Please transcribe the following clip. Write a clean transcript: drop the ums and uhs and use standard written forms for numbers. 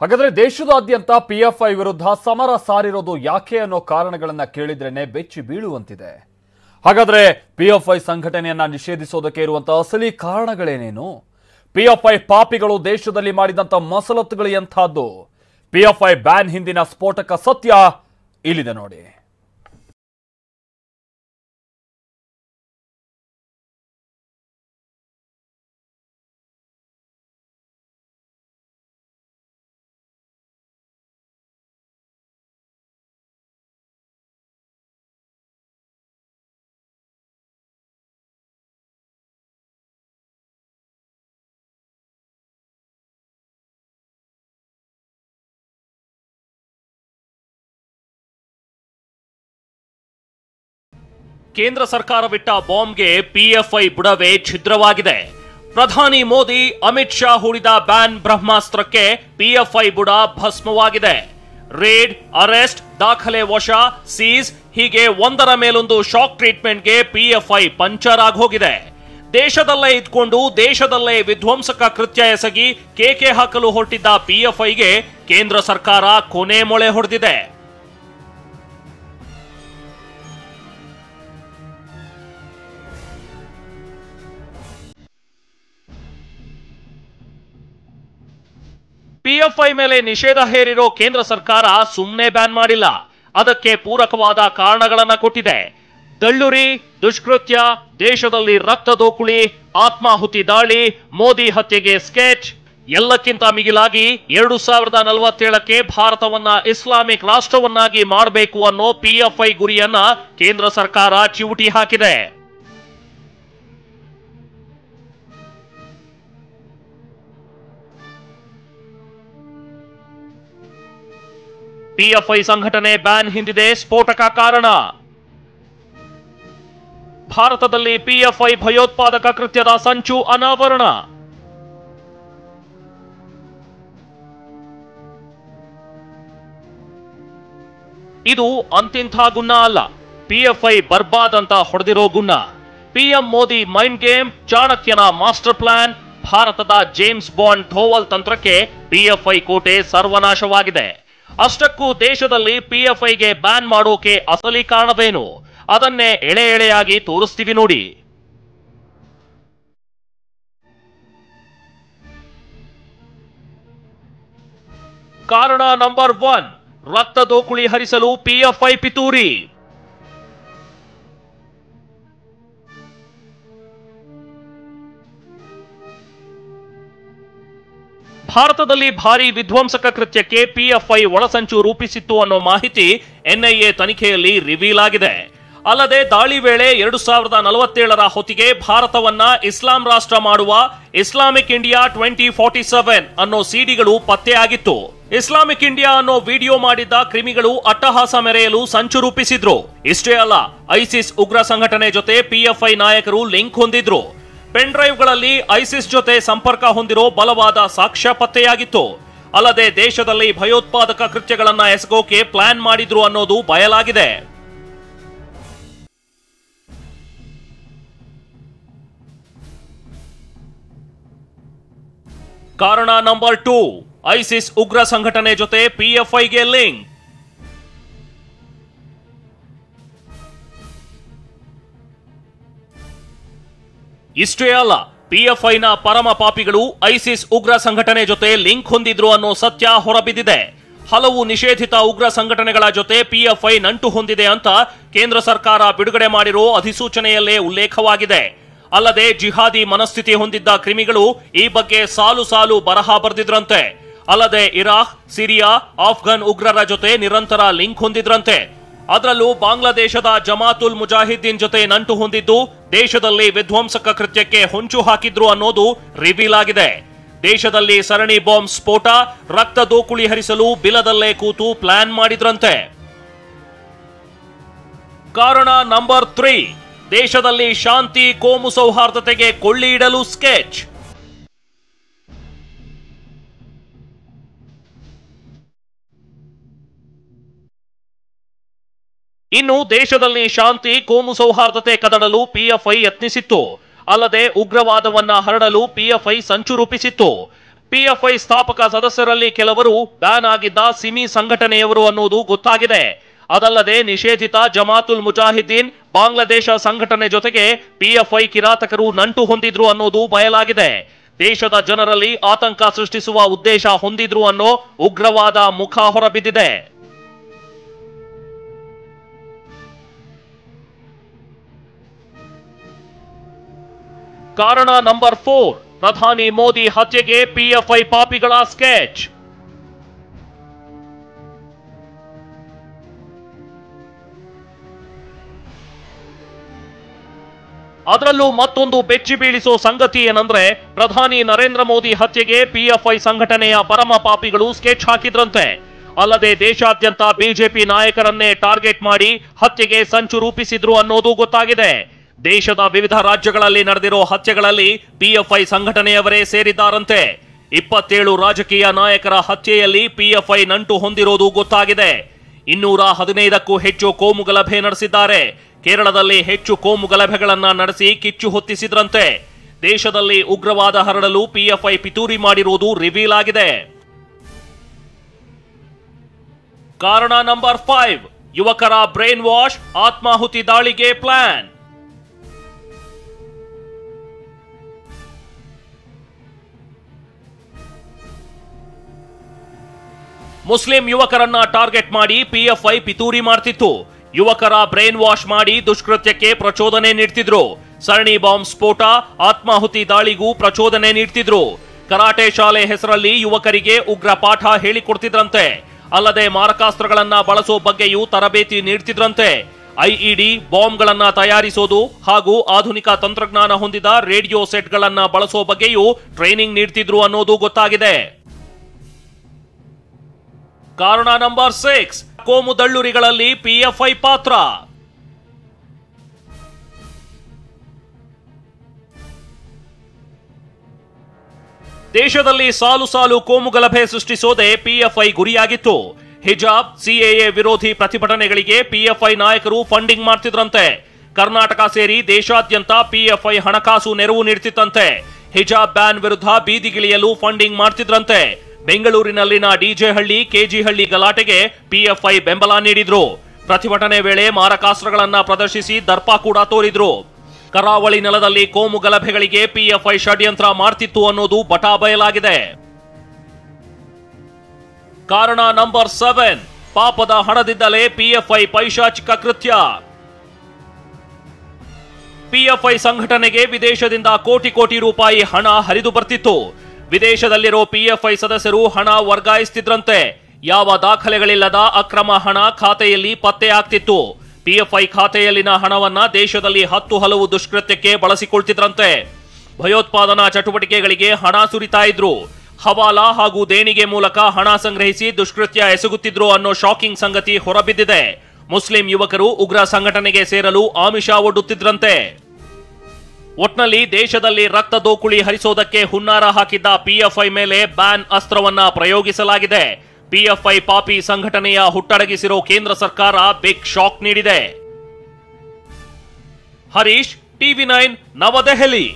ಹಾಗಾದ್ರೆ ದೇಶದಾದ್ಯಂತ ಪಿಎಫ್ಐ ವಿರುದ್ಧ ಸಮರ ಸಾರಿರೋದು ಯಾಕೆ ಅನ್ನೋ ಕಾರಣಗಳನ್ನ ಕೇಳಿದ್ರೇನೆ ಬೆಚ್ಚಿ ಬೀಳುವಂತಿದೆ. ಹಾಗಾದ್ರೆ ಪಿಎಫ್ಐ ಸಂಘಟನೆಯನ್ನ ನಿಷೇಧಿಸೋದಕ್ಕೆ ಇರುವಂತಹ ಅಸಲಿ ಕಾರಣಗಳೇನೇನು? ಪಿಎಫ್ಐ ಪಾಪಿಗಳು ದೇಶದಲ್ಲಿ ಮಾಡಿದಂತ ಮಸಲತ್ತುಗಳು ಎಂಥದ್ದು? ಪಿಎಫ್ಐ ಬ್ಯಾನ್ ಹಿಂದಿನ ಸ್ಫೋಟಕ ಸತ್ಯ ಇಲ್ಲಿದೆ ನೋಡಿ. ಕೇಂದ್ರ ಸರ್ಕಾರ ಬಿಟ್ಟ ಬಾಂಬ್ಗೆ ಪಿಎಫ್ಐ ಬುಡವೇ ಛಿದ್ರವಾಗಿದೆ. ಪ್ರಧಾನಿ ಮೋದಿ ಅಮಿತ್ ಶಾ ಹೂಡಿದ ಬ್ಯಾನ್ ಬ್ರಹ್ಮಾಸ್ತ್ರಕ್ಕೆ ಪಿಎಫ್ಐ ಬುಡ ಭಸ್ಮವಾಗಿದೆ. ರೇಡ್, ಅರೆಸ್ಟ್, ದಾಖಲೆ ವಶ, ಸೀಸ್ ಹೀಗೆ ಒಂದರ ಮೇಲೊಂದು ಶಾಕ್ ಟ್ರೀಟ್ಮೆಂಟ್ಗೆ ಪಿಎಫ್ಐ ಪಂಚರ್ ಆಗಿ ಹೋಗಿದೆ. ದೇಶದಲ್ಲೇ ಇದ್ಕೊಂಡು ದೇಶದಲ್ಲೇ ವಿಧ್ವಂಸಕ ಕೃತ್ಯ ಎಸಗಿ ಕೇಕೆ ಹಾಕಲು ಹೊರಟಿದ್ದ ಪಿಎಫ್ಐಗೆ ಕೇಂದ್ರ ಸರ್ಕಾರ ಕೊನೆ ಮೊಳೆ ಹೊಡೆದಿದೆ. ಪಿಎಫ್ಐ ಮೇಲೆ ನಿಷೇಧ ಹೇರಿರೋ ಕೇಂದ್ರ ಸರ್ಕಾರ ಸುಮ್ಮನೆ ಬ್ಯಾನ್ ಮಾಡಿಲ್ಲ, ಅದಕ್ಕೆ ಪೂರಕವಾದ ಕಾರಣಗಳನ್ನ ಕೊಟ್ಟಿದೆ. ದಳ್ಳುರಿ, ದುಷ್ಕೃತ್ಯ, ದೇಶದಲ್ಲಿ ರಕ್ತ ದೋಕುಳಿ, ಆತ್ಮಾಹುತಿ ದಾಳಿ, ಮೋದಿ ಹತ್ಯೆಗೆ ಸ್ಕೆಚ್, ಎಲ್ಲಕ್ಕಿಂತ ಮಿಗಿಲಾಗಿ 2047ಕ್ಕೆ ಭಾರತವನ್ನ ಇಸ್ಲಾಮಿಕ್ ರಾಷ್ಟ್ರವನ್ನಾಗಿ ಮಾಡಬೇಕು ಅನ್ನೋ ಪಿಎಫ್ಐ ಗುರಿಯನ್ನ ಕೇಂದ್ರ ಸರ್ಕಾರ ಚಿವುಟಿ ಹಾಕಿದೆ. ಪಿಎಫ್ಐ ಸಂಘಟನೆ ಬ್ಯಾನ್ ಹಿಂದಿದೆ ಸ್ಫೋಟಕ ಕಾರಣ. ಭಾರತದಲ್ಲಿ ಪಿಎಫ್ಐ ಭಯೋತ್ಪಾದಕ ಕೃತ್ಯದ ಸಂಚು ಅನಾವರಣ. ಇದು ಅಂತಿಂಥ ಗುನ್ನ ಅಲ್ಲ, ಪಿಎಫ್ಐ ಬರ್ಬಾದ್ ಅಂತ ಹೊಡೆದಿರೋ ಗುನ್ನ. ಪಿಎಂ ಮೋದಿ ಮೈಂಡ್ ಗೇಮ್, ಚಾಣಕ್ಯನ ಮಾಸ್ಟರ್ ಪ್ಲಾನ್, ಭಾರತದ ಜೇಮ್ಸ್ ಬಾಂಡ್ ಧೋವಲ್ ತಂತ್ರಕ್ಕೆ ಪಿಎಫ್ಐ ಕೋಟೆ ಸರ್ವನಾಶವಾಗಿದೆ. ಅಷ್ಟಕ್ಕೂ ದೇಶದಲ್ಲಿ ಪಿಎಫ್ಐಗೆ ಬ್ಯಾನ್ ಮಾಡೋಕೆ ಅಸಲಿ ಕಾರಣವೇನು? ಅದನ್ನೇ ಎಳೆ ಎಳೆಯಾಗಿ ತೋರಿಸ್ತೀವಿ ನೋಡಿ. ಕಾರಣ ನಂಬರ್ 1, ರಕ್ತ ದೋಕುಳಿ ಹರಿಸಲು ಪಿಎಫ್ಐ ಪಿತೂರಿ. ಭಾರತದಲ್ಲಿ ಭಾರಿ ವಿಧ್ವಂಸಕ ಕೃತ್ಯಕ್ಕೆ ಪಿಎಫ್ಐ ಒಳಸಂಚು ರೂಪಿಸಿತ್ತು ಅನ್ನೋ ಮಾಹಿತಿ ಎನ್ಐಎ ತನಿಖೆಯಲ್ಲಿ ರಿವೀಲ್ ಆಗಿದೆ. ಅಲ್ಲದೆ ದಾಳಿ ವೇಳೆ 2047ರ ಹೊತ್ತಿಗೆ ಭಾರತವನ್ನ ಇಸ್ಲಾಂ ರಾಷ್ಟ್ರ ಮಾಡುವ ಇಸ್ಲಾಮಿಕ್ ಇಂಡಿಯಾ 2047 ಅನ್ನೋ ಸಿಡಿಗಳು ಪತ್ತೆಯಾಗಿತ್ತು. ಇಸ್ಲಾಮಿಕ್ ಇಂಡಿಯಾ ಅನ್ನೋ ವಿಡಿಯೋ ಮಾಡಿದ್ದ ಕ್ರಿಮಿಗಳು ಅಟ್ಟಹಾಸ ಮೆರೆಯಲು ಸಂಚು ರೂಪಿಸಿದ್ರು. ಇಷ್ಟೇ ಅಲ್ಲ, ಐಸಿಸ್ ಉಗ್ರ ಸಂಘಟನೆ ಜೊತೆ ಪಿಎಫ್ಐ ನಾಯಕರು ಲಿಂಕ್ ಹೊಂದಿದ್ರು. ಪೆನ್ ಡ್ರೈವ್ಗಳಲ್ಲಿ ಐಸಿಸ್ ಜೊತೆ ಸಂಪರ್ಕ ಹೊಂದಿರೋ ಬಲವಾದ ಸಾಕ್ಷ್ಯ ಪತ್ತೆಯಾಗಿತ್ತು. ಅಲ್ಲದೆ ದೇಶದಲ್ಲಿ ಭಯೋತ್ಪಾದಕ ಕೃತ್ಯಗಳನ್ನ ಎಸಗೋಕೆ ಪ್ಲಾನ್ ಮಾಡಿದ್ರು ಅನ್ನೋದು ಬಯಲಾಗಿದೆ. ಕಾರಣ ನಂಬರ್ 2, ಐಸಿಸ್ ಉಗ್ರ ಸಂಘಟನೆ ಜೊತೆ ಪಿಎಫ್ಐಗೆ ಲಿಂಕ್. ಇಷ್ಟೇ ಅಲ್ಲ, ಪಿಎಫ್ಐನ ಪರಮ ಪಾಪಿಗಳು ಐಸಿಸ್ ಉಗ್ರ ಸಂಘಟನೆ ಜೊತೆ ಲಿಂಕ್ ಹೊಂದಿದ್ರು ಅನ್ನೋ ಸತ್ಯ ಹೊರಬಿದ್ದಿದೆ. ಹಲವು ನಿಷೇಧಿತ ಉಗ್ರ ಸಂಘಟನೆಗಳ ಜೊತೆ ಪಿಎಫ್ಐ ನಂಟು ಹೊಂದಿದೆ ಅಂತ ಕೇಂದ್ರ ಸರ್ಕಾರ ಬಿಡುಗಡೆ ಮಾಡಿರೋ ಅಧಿಸೂಚನೆಯಲ್ಲೇ ಉಲ್ಲೇಖವಾಗಿದೆ. ಅಲ್ಲದೆ ಜಿಹಾದಿ ಮನಸ್ಥಿತಿ ಹೊಂದಿದ್ದ ಕ್ರಿಮಿಗಳು ಈ ಬಗ್ಗೆ ಸಾಲು ಸಾಲು ಬರಹ ಬರೆದಿದ್ರಂತೆ. ಅಲ್ಲದೆ ಇರಾಕ್, ಸಿರಿಯಾ, ಆಫ್ಘನ್ ಉಗ್ರರ ಜೊತೆ ನಿರಂತರ ಲಿಂಕ್ ಹೊಂದಿದ್ರಂತೆ. ಅದರಲ್ಲೂ ಬಾಂಗ್ಲಾದೇಶದ ಜಮಾತುಲ್ ಮುಜಾಹಿದ್ದೀನ್ ಜೊತೆ ನಂಟು ಹೊಂದಿದ್ದು ದೇಶದಲ್ಲಿ ವಿಧ್ವಂಸಕ ಕೃತ್ಯಕ್ಕೆ ಹೊಂಚು ಹಾಕಿದ್ರು ಅನ್ನೋದು ರಿವೀಲ್ ಆಗಿದೆ. ದೇಶದಲ್ಲಿ ಸರಣಿ ಬಾಂಬ್ ಸ್ಫೋಟ, ರಕ್ತ ದೋಕುಳಿ ಹರಿಸಲು ಬಿಲದಲ್ಲೇ ಕೂತು ಪ್ಲಾನ್ ಮಾಡಿದ್ರಂತೆ. ಕಾರಣ ನಂಬರ್ 3, ದೇಶದಲ್ಲಿ ಶಾಂತಿ ಕೋಮು ಸೌಹಾರ್ದತೆಗೆ ಕೊಳ್ಳಿ ಇಡಲು ಸ್ಕೆಚ್. ಇನ್ನು ದೇಶದಲ್ಲಿ ಶಾಂತಿ ಕೋಮು ಸೌಹಾರ್ದತೆ ಕದಡಲು ಪಿಎಫ್ಐ ಯತ್ನಿಸಿತ್ತು. ಅಲ್ಲದೆ ಉಗ್ರವಾದವನ್ನ ಹರಡಲು ಪಿಎಫ್ಐ ಸಂಚು ರೂಪಿಸಿತ್ತು. ಪಿಎಫ್ಐ ಸ್ಥಾಪಕ ಸದಸ್ಯರಲ್ಲಿ ಕೆಲವರು ಬ್ಯಾನ್ ಆಗಿದ್ದ ಸಿಮಿ ಸಂಘಟನೆಯವರು ಅನ್ನುವುದು ಗೊತ್ತಾಗಿದೆ. ಅದಲ್ಲದೆ ನಿಷೇಧಿತ ಜಮಾತುಲ್ ಮುಜಾಹಿದ್ದೀನ್ ಬಾಂಗ್ಲಾದೇಶ ಸಂಘಟನೆ ಜೊತೆಗೆ ಪಿಎಫ್ಐ ಕಿರಾತಕರು ನಂಟು ಹೊಂದಿದ್ರು ಅನ್ನೋದು ಬಯಲಾಗಿದೆ. ದೇಶದ ಜನರಲ್ಲಿ ಆತಂಕ ಸೃಷ್ಟಿಸುವ ಉದ್ದೇಶ ಹೊಂದಿದ್ರು ಅನ್ನೋ ಉಗ್ರವಾದ ಮುಖ ಹೊರಬಿದ್ದಿದೆ. ಕಾರಣ ನಂಬರ್ 4, ಪ್ರಧಾನಿ ಮೋದಿ ಹತ್ಯೆಗೆ ಪಿಎಫ್ಐ ಪಾಪಿಗಳ ಸ್ಕೆಚ್. ಅದರಲ್ಲೂ ಮತ್ತೊಂದು ಬೆಚ್ಚಿ ಬೀಳಿಸೋ ಸಂಗತಿ ಏನಂದ್ರೆ, ಪ್ರಧಾನಿ ನರೇಂದ್ರ ಮೋದಿ ಹತ್ಯೆಗೆ ಪಿಎಫ್ಐ ಸಂಘಟನೆಯ ಪರಮ ಪಾಪಿಗಳು ಸ್ಕೆಚ್ ಹಾಕಿದ್ರಂತೆ. ಅಲ್ಲದೆ ದೇಶಾದ್ಯಂತ ಬಿಜೆಪಿ ನಾಯಕರನ್ನೇ ಟಾರ್ಗೆಟ್ ಮಾಡಿ ಹತ್ಯೆಗೆ ಸಂಚು ರೂಪಿಸಿದ್ರು ಅನ್ನೋದು ಗೊತ್ತಾಗಿದೆ. ದೇಶದ ವಿವಿಧ ರಾಜ್ಯಗಳಲ್ಲಿ ನಡೆದಿರೋ ಹತ್ಯೆಗಳಲ್ಲಿ ಪಿಎಫ್ಐ ಸಂಘಟನೆಯವರೇ ಸೇರಿದ್ದಾರಂತೆ. 27 ರಾಜಕೀಯ ನಾಯಕರ ಹತ್ಯೆಯಲ್ಲಿ ಪಿಎಫ್ಐ ನಂಟು ಹೊಂದಿರೋದು ಗೊತ್ತಾಗಿದೆ. 215ಕ್ಕೂ ಹೆಚ್ಚು ಕೋಮು ಗಲಭೆ ನಡೆಸಿದ್ದಾರೆ. ಕೇರಳದಲ್ಲಿ ಹೆಚ್ಚು ಕೋಮು ಗಲಭೆಗಳನ್ನ ನಡೆಸಿ ಕಿಚ್ಚು ಹೊತ್ತಿಸಿದ್ರಂತೆ. ದೇಶದಲ್ಲಿ ಉಗ್ರವಾದ ಹರಡಲು ಪಿಎಫ್ಐ ಪಿತೂರಿ ಮಾಡಿರುವುದು ರಿವೀಲ್ ಆಗಿದೆ. ಕಾರಣ ನಂಬರ್ 5, ಯುವಕರ ಬ್ರೈನ್ ವಾಶ್, ಆತ್ಮಾಹುತಿ ದಾಳಿಗೆ ಪ್ಲಾನ್. ಮುಸ್ಲಿಂ ಯುವಕರನ್ನ ಟಾರ್ಗೆಟ್ ಮಾಡಿ ಪಿಎಫ್ಐ ಪಿತೂರಿ ಮಾಡ್ತಿತ್ತು. ಯುವಕರ ಬ್ರೈನ್ ವಾಶ್ ಮಾಡಿ ದುಷ್ಕೃತ್ಯಕ್ಕೆ ಪ್ರಚೋದನೆ ನೀಡ್ತಿದ್ರು. ಸರಣಿ ಬಾಂಬ್ ಸ್ಫೋಟ, ಆತ್ಮಾಹುತಿ ದಾಳಿಗೂ ಪ್ರಚೋದನೆ ನೀಡ್ತಿದ್ರು. ಕರಾಟೆ ಶಾಲೆ ಹೆಸರಲ್ಲಿ ಯುವಕರಿಗೆ ಉಗ್ರ ಪಾಠ ಹೇಳಿಕೊಡ್ತಿದ್ರಂತೆ. ಅಲ್ಲದೆ ಮಾರಕಾಸ್ತ್ರಗಳನ್ನ ಬಳಸೋ ಬಗ್ಗೆಯೂ ತರಬೇತಿ ನೀಡ್ತಿದ್ರಂತೆ. ಐಇಡಿ ಬಾಂಬ್ಗಳನ್ನ ತಯಾರಿಸೋದು ಹಾಗೂ ಆಧುನಿಕ ತಂತ್ರಜ್ಞಾನ ಹೊಂದಿದ ರೇಡಿಯೋ ಸೆಟ್ಗಳನ್ನ ಬಳಸೋ ಬಗ್ಗೆಯೂ ಟ್ರೈನಿಂಗ್ ನೀಡ್ತಿದ್ರು ಅನ್ನೋದು ಗೊತ್ತಾಗಿದೆ. ಕಾರಣ ನಂಬರ್ 6, ಕೋಮು ದಳ್ಳುರಿಗಳಲ್ಲಿ ಪಿಎಫ್ಐ ಪಾತ್ರ. ದೇಶದಲ್ಲಿ ಸಾಲು ಸಾಲು ಕೋಮು ಗಲಭೆ ಸೃಷ್ಟಿಸೋದೇ ಪಿಎಫ್ಐ ಗುರಿಯಾಗಿತ್ತು. ಹಿಜಾಬ್, ಸಿಎಎ ವಿರೋಧಿ ಪ್ರತಿಭಟನೆಗಳಿಗೆ ಪಿಎಫ್ಐ ನಾಯಕರು ಫಂಡಿಂಗ್ ಮಾಡ್ತಿದ್ರಂತೆ. ಕರ್ನಾಟಕ ಸೇರಿ ದೇಶಾದ್ಯಂತ ಪಿಎಫ್ಐ ಹಣಕಾಸು ನೆರವು ನೀಡ್ತಿತ್ತಂತೆ. ಹಿಜಾಬ್ ಬ್ಯಾನ್ ವಿರುದ್ಧ ಬೀದಿಗಿಳಿಯಲು ಫಂಡಿಂಗ್ ಮಾಡ್ತಿದ್ರಂತೆ. ಬೆಂಗಳೂರಿನಲ್ಲಿನ ಡಿಜೆ ಹಳ್ಳಿ, ಕೆಜಿ ಹಳ್ಳಿ ಗಲಾಟೆಗೆ ಪಿಎಫ್ಐ ಬೆಂಬಲ ನೀಡಿದ್ರು. ಪ್ರತಿಭಟನೆ ವೇಳೆ ಮಾರಕಾಸ್ತ್ರಗಳನ್ನ ಪ್ರದರ್ಶಿಸಿ ದರ್ಪ ಕೂಡ ತೋರಿದ್ರು. ಕರಾವಳಿ ನೆಲದಲ್ಲಿ ಕೋಮು ಗಲಭೆಗಳಿಗೆ ಪಿಎಫ್ಐ ಷಡ್ಯಂತ್ರ ಮಾಡ್ತಿತ್ತು ಅನ್ನೋದು ಬಟಾ ಬಯಲಾಗಿದೆ. ಕಾರಣ ನಂಬರ್ 7, ಪಾಪದ ಹಣದಿಂದಲೇ ಪಿಎಫ್ಐ ಪೈಶಾಚಿಕ ಕೃತ್ಯ. ಪಿಎಫ್ಐ ಸಂಘಟನೆಗೆ ವಿದೇಶದಿಂದ ಕೋಟಿ ಕೋಟಿ ರೂಪಾಯಿ ಹಣ ಹರಿದು ಬರ್ತಿತ್ತು. ವಿದೇಶದಲ್ಲಿರೋ ಪಿಎಫ್ಐ ಸದಸ್ಯರು ಹಣ ವರ್ಗಾಯಿಸುತ್ತಿದ್ರಂತೆ. ಯಾವ ದಾಖಲೆಗಳಿಲ್ಲದ ಅಕ್ರಮ ಹಣ ಖಾತೆಯಲ್ಲಿ ಪತ್ತೆ ಆಗ್ತಿತ್ತು. ಪಿಎಫ್ಐ ಖಾತೆಯಲ್ಲಿನ ಹಣವನ್ನ ದೇಶದಲ್ಲಿ 10 ಹಲವು ದುಷ್ಕೃತ್ಯಕ್ಕೆ ಬಳಸಿಕೊಳ್ತಿದ್ರಂತೆ. ಭಯೋತ್ಪಾದನಾ ಚಟುವಟಿಕೆಗಳಿಗೆ ಹಣ ಸುರಿತಾ ಇದ್ರು. ಹವಾಲಾ ಹಾಗೂ ದೇಣಿಗೆ ಮೂಲಕ ಹಣ ಸಂಗ್ರಹಿಸಿ ದುಷ್ಕೃತ್ಯ ಎಸಗುತ್ತಿದ್ರು ಅನ್ನೋ ಶಾಕಿಂಗ್ ಸಂಗತಿ ಹೊರಬಿದ್ದಿದೆ. ಮುಸ್ಲಿಂ ಯುವಕರು ಉಗ್ರ ಸಂಘಟನೆಗೆ ಸೇರಲು ಆಮಿಷ ಒಡ್ಡುತ್ತಿದ್ರಂತೆ. ಒಟ್ನಲ್ಲಿ ದೇಶದಲ್ಲಿ ರಕ್ತ ದೋಕುಳಿ ಹರಿಸೋದಕ್ಕೆ ಹುನ್ನಾರ ಹಾಕಿದ್ದ ಪಿಎಫ್ಐ ಮೇಲೆ ಬ್ಯಾನ್ ಅಸ್ತ್ರವನ್ನ ಪ್ರಯೋಗಿಸಲಾಗಿದೆ. ಪಿಎಫ್ಐ ಪಾಪಿ ಸಂಘಟನೆಯ ಹುಟ್ಟಡಗಿಸಿರೋ ಕೇಂದ್ರ ಸರ್ಕಾರ ಬಿಗ್ ಶಾಕ್ ನೀಡಿದೆ. ಹರೀಶ್, ಟಿವಿ9, ನವದೆಹಲಿ.